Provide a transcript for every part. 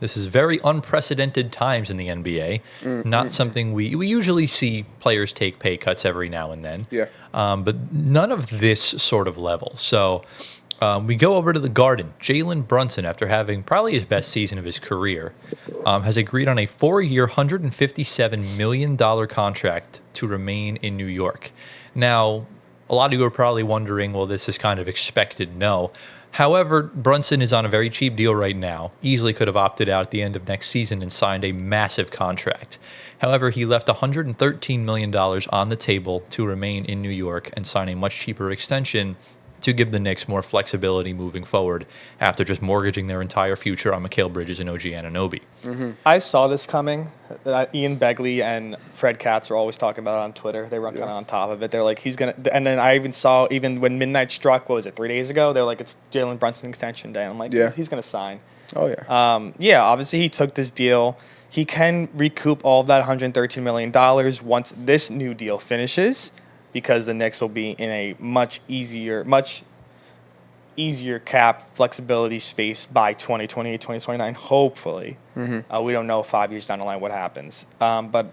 This is very unprecedented times in the NBA. Not something we usually see players take pay cuts every now and then. Yeah. But none of this sort of level. So we go over to the Garden. Jalen Brunson, after having probably his best season of his career, has agreed on a 4-year, $157 million contract to remain in New York. Now, a lot of you are probably wondering, well, this is kind of expected. No. However, Brunson is on a very cheap deal right now. Easily could have opted out at the end of next season and signed a massive contract. However, he left $113 million on the table to remain in New York and sign a much cheaper extension to give the Knicks more flexibility moving forward after just mortgaging their entire future on Mikal Bridges and OG Anunoby. I saw this coming. Ian Begley and Fred Katz were always talking about it on Twitter. They were kind of on top of it. They're like, he's going to – and then I even saw even when midnight struck, what was it, 3 days ago? They're like, it's Jalen Brunson extension day. I'm like, he's going to sign. Oh, yeah. Obviously he took this deal. He can recoup all of that $113 million once this new deal finishes, because the Knicks will be in a much easier cap flexibility space by 2028, 2029, hopefully. We don't know 5 years down the line what happens. But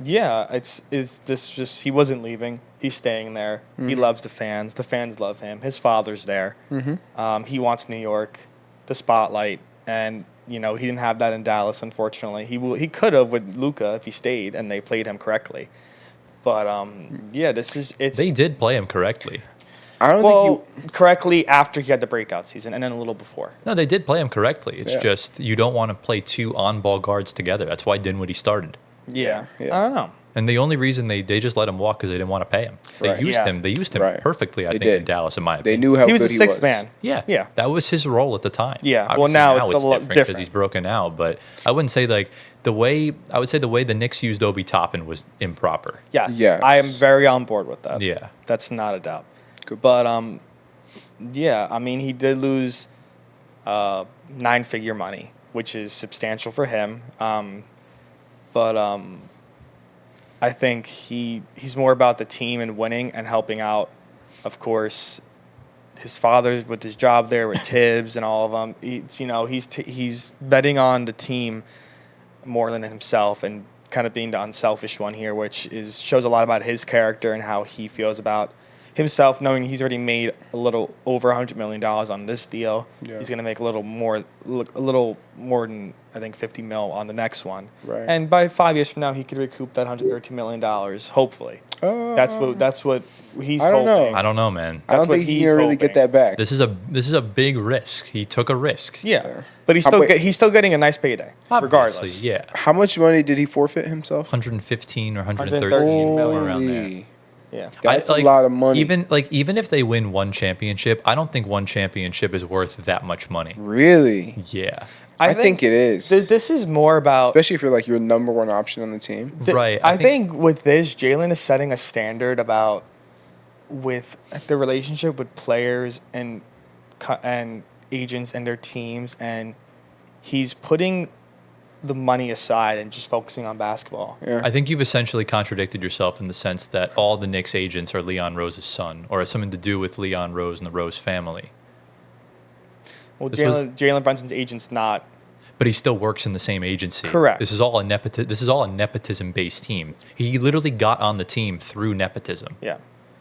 yeah, it's this just, he wasn't leaving. He's staying there. He loves the fans. The fans love him. His father's there. He wants New York, the spotlight, and he didn't have that in Dallas, unfortunately. He could have with Luka if he stayed and they played him correctly. But They did play him correctly. I don't think correctly after he had the breakout season and then a little before. No, they did play him correctly. It's just you don't want to play two on-ball guards together. That's why Dinwiddie started. Yeah. I don't know. And the only reason they just let him walk because they didn't want to pay him. They used him. They used him perfectly, I think, in Dallas, in my opinion. They knew how he was good a sixth man. Yeah. That was his role at the time. Yeah. Obviously, Now it's a little different because he's broken out. But I wouldn't say the way the Knicks used Obi Toppin was improper. Yes. I am very on board with that. Yeah. That's not a doubt. But he did lose 9-figure money, which is substantial for him. I think he's more about the team and winning and helping out, of course, his father with his job there with Tibbs and all of them. He's betting on the team more than himself and kind of being the unselfish one here, which shows a lot about his character and how he feels about himself, knowing he's already made a little over $100 million on this deal. He's going to make a little more than, I think, $50 million on the next one. Right. And by 5 years from now, he could recoup that $113 million, hopefully. That's what he's hoping. I don't know, man. I don't think he can really get that back. This is a big risk. He took a risk. Yeah. But he's still getting a nice payday, regardless. Yeah. How much money did he forfeit himself? 115 or 113 $113 million around there. Yeah. That's a lot of money. Even if they win one championship, I don't think one championship is worth that much money. Really? Yeah. I think it is. This is more about... Especially if you're your number one option on the team. Right. I think with this, Jalen is setting a standard about with the relationship with players and agents and their teams, and he's putting the money aside and just focusing on basketball. Yeah. I think you've essentially contradicted yourself in the sense that all the Knicks agents are Leon Rose's son or has something to do with Leon Rose and the Rose family. Well, Jalen Brunson's agent's not. But he still works in the same agency. Correct. This is all a nepotism-based team. He literally got on the team through nepotism. Yeah.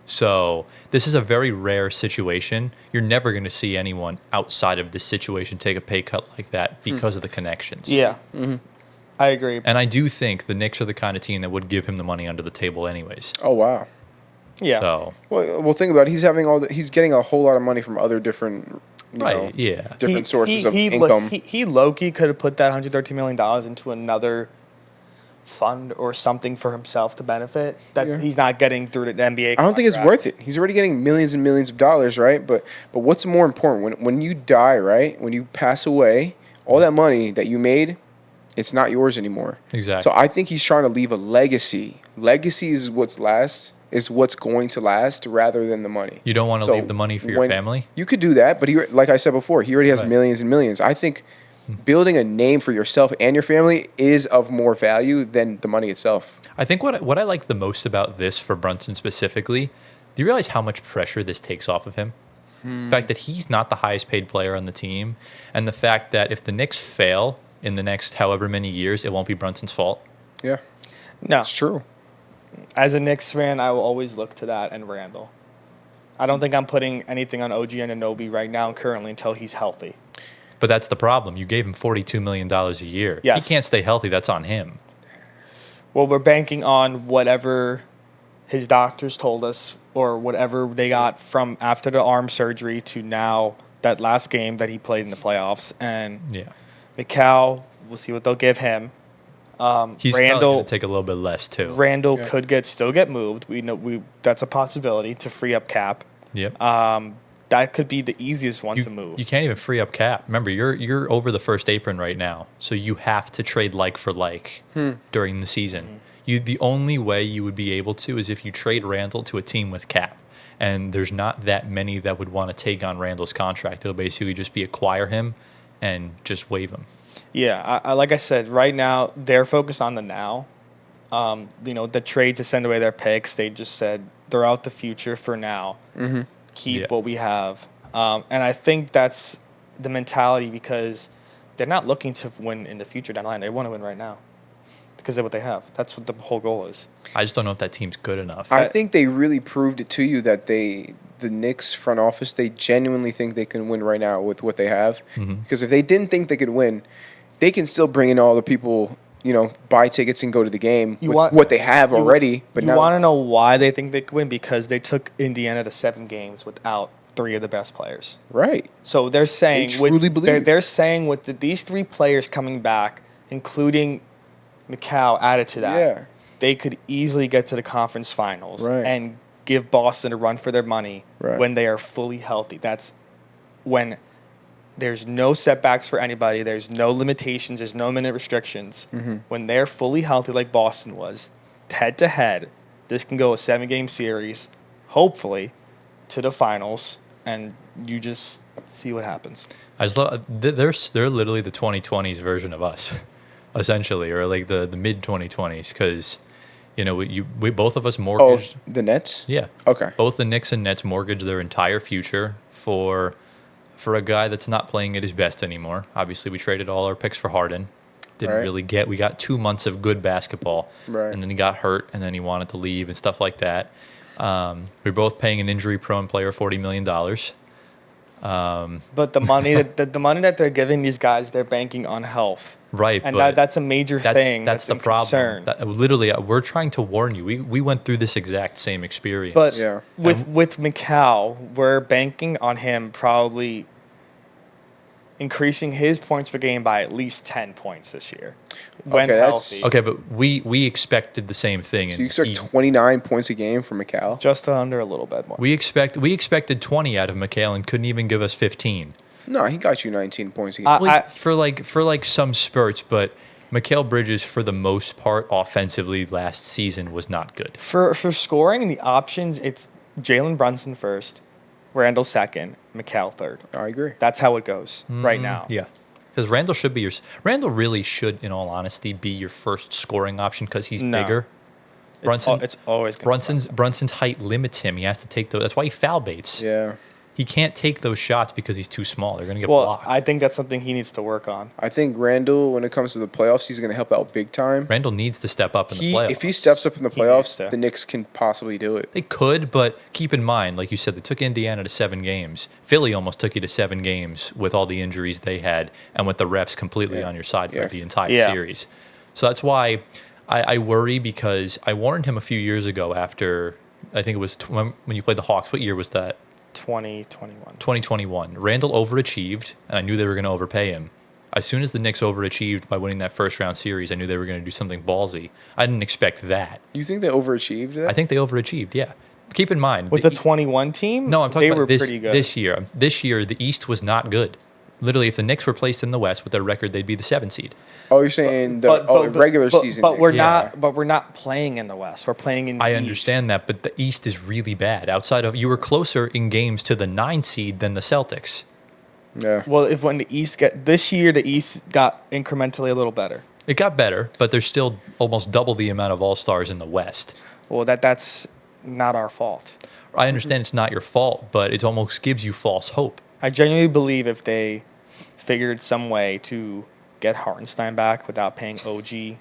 So this is a very rare situation. You're never going to see anyone outside of this situation take a pay cut like that because of the connections. Yeah. I agree. And I do think the Knicks are the kind of team that would give him the money under the table anyways. Oh, wow. Yeah. So well, think about it. He's getting a whole lot of money from other different different sources of income. He low-key could have put that $113 million into another fund or something for himself to benefit that he's not getting through the NBA. I don't think it's worth it. He's already getting millions and millions of dollars, right? But what's more important when you die, right? When you pass away, all that money that you made, it's not yours anymore. Exactly. So I think he's trying to leave a legacy. Legacy is what's going to last rather than the money. You don't want to leave the money for your family? You could do that, but like I said before, he already has millions and millions. I think building a name for yourself and your family is of more value than the money itself. I think what I like the most about this for Brunson specifically, do you realize how much pressure this takes off of him? The fact that he's not the highest paid player on the team, and the fact that if the Knicks fail in the next however many years, it won't be Brunson's fault. Yeah, No. it's true. As a Knicks fan, I will always look to that and Randall. I don't think I'm putting anything on OG Anunoby right now currently until he's healthy. But that's the problem. You gave him $42 million a year. Yes. He can't stay healthy. That's on him. Well, we're banking on whatever his doctors told us or whatever they got from after the arm surgery to now that last game that he played in the playoffs. And Yeah. Mikal, we'll see what they'll give him. He's probably going to take a little bit less, too. Randall Yeah. could still get moved. We know that's a possibility to free up cap. Yep. That could be the easiest one to move. You can't even free up cap. Remember, you're over the first apron right now, so you have to trade like for like during the season. The only way you would be able to is if you trade Randall to a team with cap, and there's not that many that would want to take on Randall's contract. It'll basically just be acquire him and just waive him. Yeah, I like I said, right now they're focused on the now. The trade to send away their picks, they just said they're out the future for now. Mm-hmm. Keep what we have. And I think that's the mentality because they're not looking to win in the future down the line. They want to win right now because of what they have. That's what the whole goal is. I just don't know if that team's good enough. I think they really proved it to you that the Knicks front office, they genuinely think they can win right now with what they have. Mm-hmm. Because if they didn't think they could win, they can still bring in all the people, buy tickets and go to the game with what they have already. But you now, want to know why they think they could win? Because they took Indiana to 7 games without 3 of the best players. right. So they're saying They truly believe. they're saying with these 3 players coming back, including Mikal added to that, Yeah. they could easily get to the conference finals Right. and give Boston a run for their money Right. when they are fully healthy. That's when there's no setbacks for anybody. There's no limitations. There's no minute restrictions. Mm-hmm. When they're fully healthy like Boston was, head to head, this can go a 7-game series, hopefully, to the finals, and you just see what happens. I just love they're literally the 2020s version of us, essentially, or like the mid 2020s, because we both of us Oh, mortgaged. the Nets? Yeah, Okay. both the Knicks and Nets mortgaged their entire future for a guy that's not playing at his best anymore. Obviously, we traded all our picks for Harden. Didn't Right. really get. We got 2 months of good basketball, Right. and then he got hurt, and then he wanted to leave and stuff like that. We're both paying an injury-prone player $40 million. But the money the money that they're giving these guys, they're banking on health. Right, And but that's a major thing. That's the a problem. concern. Literally, we're trying to warn you. We went through this exact same experience. But Yeah. with Mikal, we're banking on him probably increasing his points per game by at least 10 points this year when Okay, that's- healthy. okay, but we expected the same thing. So you expect 29 points a game from Mikal? Just under a little bit more. we expected 20 out of McHale and couldn't even give us 15. No, he got you 19 points a game. I- For like some spurts, but Mikal Bridges for the most part offensively last season was not good. For scoring the options, it's Jalen Brunson first, Randall second, Mikal third. I agree. That's how it goes right now. Yeah. Because Randall really should, in all honesty, be your first scoring option because he's No. bigger. Brunson, It's always going to be Brunson's height limits him. He has to take those. That's why he foul baits. Yeah. He can't take those shots because he's too small. They're going to get Well, blocked. I think that's something he needs to work on. I think Randall, when it comes to the playoffs, he's going to help out big time. Randall needs to step up in the playoffs. If he steps up in the He needs playoffs, to. the Knicks can possibly do it. They could, but keep in mind, like you said, they took Indiana to 7 games. Philly almost took you to 7 games with all the injuries they had and with the refs completely Yeah. on your side Yeah. for the entire Yeah. series. So that's why I worry, because I warned him a few years ago after, I think it was when you played the Hawks. What year was that? 2021. 2021. Randall overachieved, and I knew they were going to overpay him. As soon as the Knicks overachieved by winning that first round series, I knew they were going to do something ballsy. I didn't expect that. You think they overachieved that? I think they overachieved, yeah. Keep in mind. With the 21 team, No, I'm talking they were about this, pretty good. this year. This year, the East was not good. Literally, if the Knicks were placed in the West with their record, they'd be the 7 seed. Oh, you're saying the regular season. But we're Knicks. not. But we're not playing in the West. We're playing in. The I East. understand that, but the East is really bad. Outside of, you were closer in games to the 9 seed than the Celtics. Yeah. Well, if when the East got this year, the East got incrementally a little better. It got better, but there's still almost double the amount of All-Stars in the West. Well, that's not our fault. I understand it's not your fault, but it almost gives you false hope. I genuinely believe if they figured some way to get Hartenstein back without paying OG,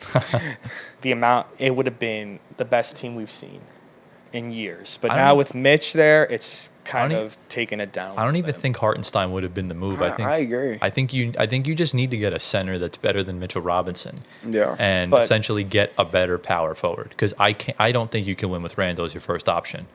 it would have been the best team we've seen in years. But I now don't- with Mitch there, it's kind I don't of taking it down. I don't even think Hartenstein would have been the move. I agree. I think you just need to get a center that's better than Mitchell Robinson. Yeah. And But- essentially get a better power forward, because I don't think you can win with Randall as your first option.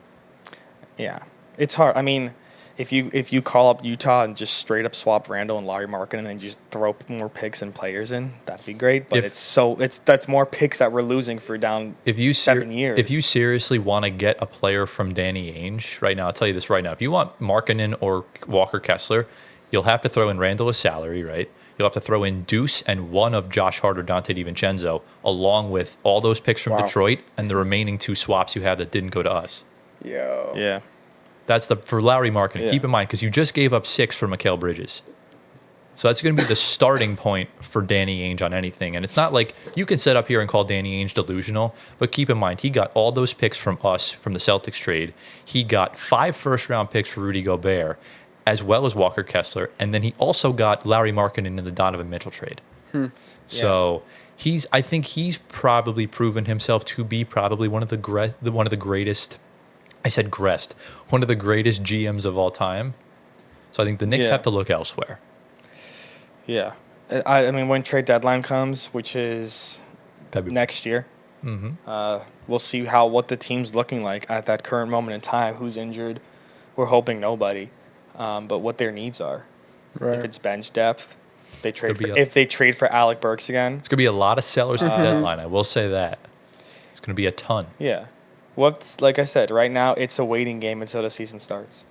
Yeah, it's hard. I mean, if you call up Utah and just straight up swap Randall and Larry Markkinen and just throw more picks and players in, that'd be great. But that's more picks that we're losing for down If you 7 years. If you seriously want to get a player from Danny Ainge right now, I'll tell you this right now. If you want Markkinen or Walker Kessler, you'll have to throw in Randall as salary, right? You'll have to throw in Deuce and one of Josh Hart or Dante DiVincenzo, along with all those picks from Wow. Detroit and the remaining 2 swaps you have that didn't go to us. Yo. yeah. That's for Larry Markkinen. Yeah. Keep in mind, because you just gave up 6 for Mikal Bridges. So that's going to be the starting point for Danny Ainge on anything. And it's not like you can sit up here and call Danny Ainge delusional, but keep in mind, he got all those picks from us from the Celtics trade. He got 5 first-round picks for Rudy Gobert, as well as Walker Kessler. And then he also got Larry Markkinen in the Donovan Mitchell trade. So I think he's probably proven himself to be probably one of the greatest. I said Grest, one of the greatest GMs of all time. So I think the Knicks Yeah. have to look elsewhere. Yeah. I mean, when trade deadline comes, which is February. next year, we'll see what the team's looking like at that current moment in time. Who's injured? We're hoping nobody. But what their needs are. Right. If it's bench depth, if they trade for Alec Burks again. It's going to be a lot of sellers at the deadline. I will say that. It's going to be a ton. Yeah. Like I said, right now it's a waiting game until the season starts.